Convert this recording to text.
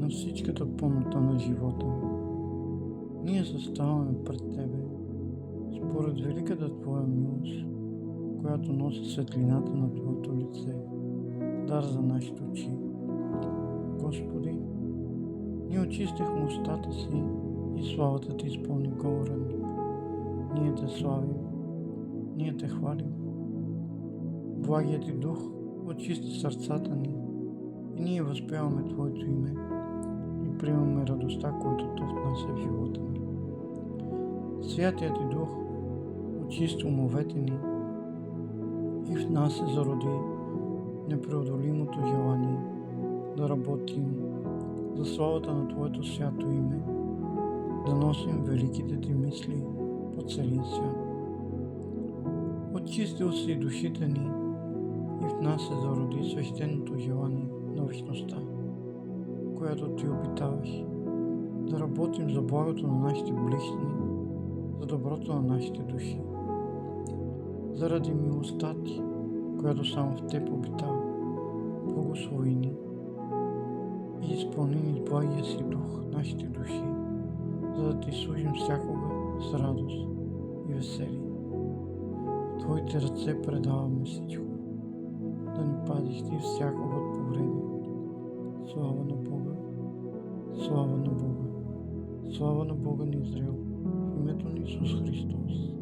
на всичката пълнота на живота ми. Ние заставаме пред Тебе според великата Твоя милост, която носи светлината на Твоето лице, дар за нашите очи. Господи, ние очистихме устата си и славата Ти изпълни говора ни. Ние Те славим, ние Те хвалим. Благият Ти дух очисти сърцата ни и ние възпяваме Твоето име и приемаме радостта, която То внася в живота ни. Святият Ти дух очисти умовете ни и в нас се зароди непреодолимото желание да работим за славата на Твоето свято име, да носим великите Ти мисли по целия свят. Очистил си душите ни и в нас се зароди свещеното желание на вечността, която Ти обитаваш, да работим за благото на нашите ближни, за доброто на нашите души. Заради милостта Ти, която само в Теб обитава, благослови ни и изпълни ни с благия си дух нашите души, за да Ти служим всякога с радост и веселие. В Твоите ръце предаваме всичко, да ни пазиш Ти всякога от повреда. Слава на Бога, слава на Бога, слава на Бога на Израел, в името на Исус Христос.